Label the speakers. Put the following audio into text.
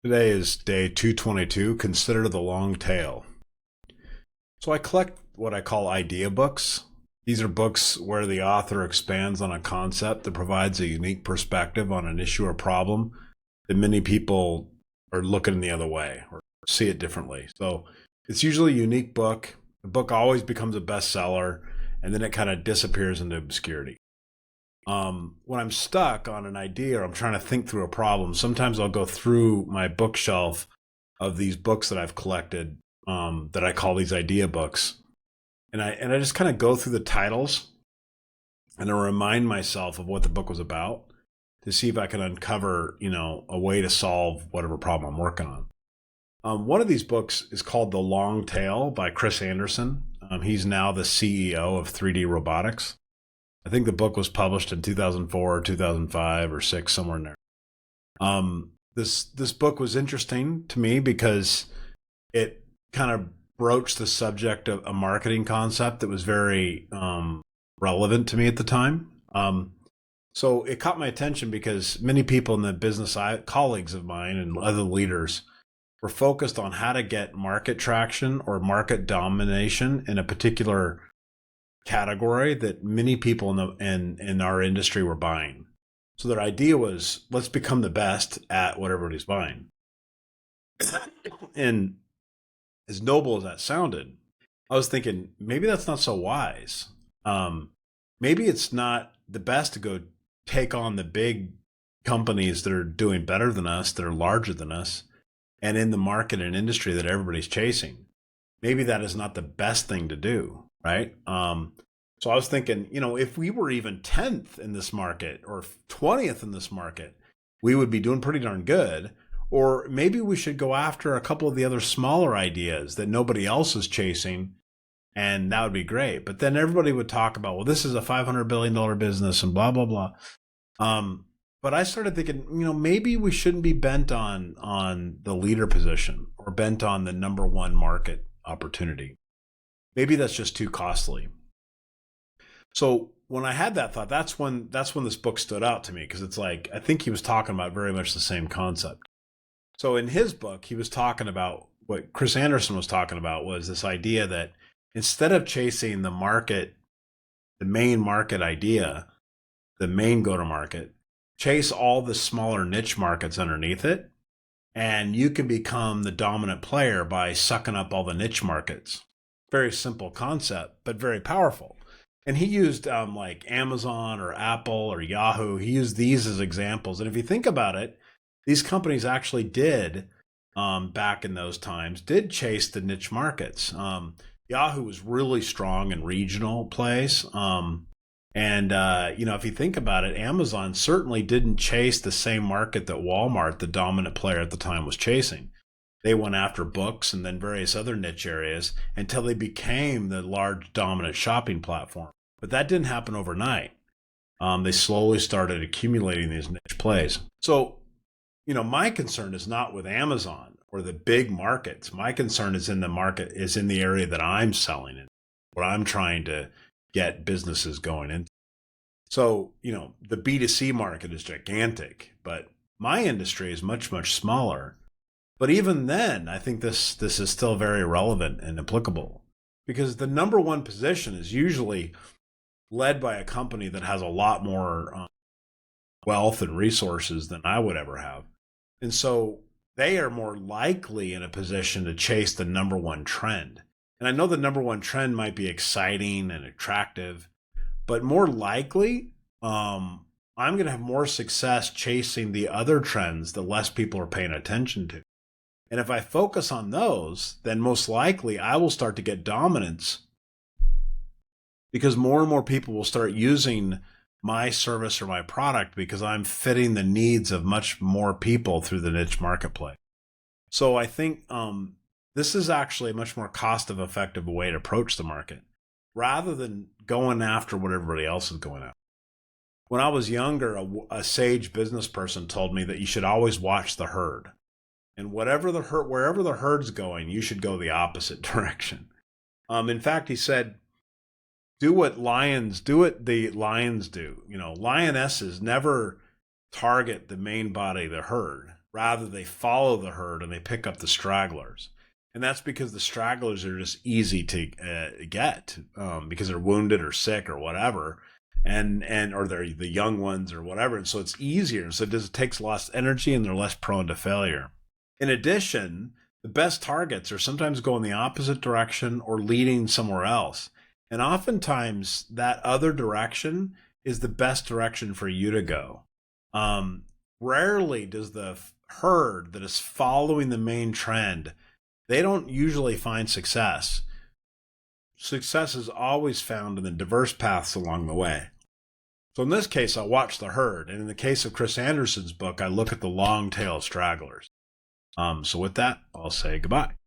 Speaker 1: Today is day 222. Consider the long tail. So I collect what I call idea books. These are books where the author expands on a concept that provides a unique perspective on an issue or problem that many people are looking the other way or see it differently. So it's usually a unique book. The book always becomes a bestseller, and then it kind of disappears into obscurity. When I'm stuck on an idea or I'm trying to think through a problem, sometimes I'll go through my bookshelf of these books that I've collected, that I call these idea books. And I just kind of go through the titles and I remind myself of what the book was about to see if I can uncover, a way to solve whatever problem I'm working on. One of these books is called The Long Tail by Chris Anderson. He's now the CEO of 3D Robotics. I think the book was published in 2004 or 2005 or 6, somewhere in there. This book was interesting to me because it kind of broached the subject of a marketing concept that was very relevant to me at the time. So it caught my attention because many people in the business, colleagues of mine and other leaders, were focused on how to get market traction or market domination in a particular category that many people in our industry were buying. So their idea was, let's become the best at what everybody's buying. And as noble as that sounded, I was thinking maybe that's not so wise. Maybe it's not the best to go take on the big companies that are doing better than us, that are larger than us, and in the market and industry that everybody's chasing. Maybe that is not the best thing to do, right? So I was thinking, if we were even 10th in this market or 20th in this market, we would be doing pretty darn good. Or maybe we should go after a couple of the other smaller ideas that nobody else is chasing, and that would be great. But then everybody would talk about, well, this is a $500 billion business and blah, blah, blah. But I started thinking, maybe we shouldn't be bent on the leader position or bent on the number one market opportunity. Maybe that's just too costly. So when I had that thought, that's when this book stood out to me, because it's like, I think he was talking about very much the same concept. So in his book, he was talking about what Chris Anderson was talking about, was this idea that instead of chasing the market, the main market idea, the main go-to-market, chase all the smaller niche markets underneath it, and you can become the dominant player by sucking up all the niche markets. Very simple concept, but very powerful. And he used like Amazon or Apple or Yahoo. He used these as examples. And if you think about it, these companies actually did, back in those times, did chase the niche markets. Yahoo was really strong in regional plays. If you think about it, Amazon certainly didn't chase the same market that Walmart, the dominant player at the time, was chasing. They went after books and then various other niche areas until they became the large dominant shopping platform. But that didn't happen overnight. They slowly started accumulating these niche plays. So, my concern is not with Amazon or the big markets. My concern is in the area that I'm selling in, what I'm trying to get businesses going into. So, the B2C market is gigantic, but my industry is much, much smaller. But even then, I think this is still very relevant and applicable, because the number one position is usually led by a company that has a lot more wealth and resources than I would ever have. And so they are more likely in a position to chase the number one trend. And I know the number one trend might be exciting and attractive, but more likely, I'm going to have more success chasing the other trends that less people are paying attention to. And if I focus on those, then most likely I will start to get dominance, because more and more people will start using my service or my product because I'm fitting the needs of much more people through the niche marketplace. So I think this is actually a much more cost-effective way to approach the market rather than going after what everybody else is going after. When I was younger, a sage business person told me that you should always watch the herd. And wherever the herd's going, you should go the opposite direction. In fact, he said, do what the lions do. Lionesses never target the main body of the herd. Rather, they follow the herd and they pick up the stragglers. And that's because the stragglers are just easy to get because they're wounded or sick or whatever, and or they're the young ones or whatever. And so it's easier. So it takes less energy and they're less prone to failure. In addition, the best targets are sometimes going the opposite direction or leading somewhere else. And oftentimes that other direction is the best direction for you to go. Rarely does the herd that is following the main trend, they don't usually find success. Success is always found in the diverse paths along the way. So in this case, I watch the herd. And in the case of Chris Anderson's book, I look at the long tail stragglers. So with that, I'll say goodbye.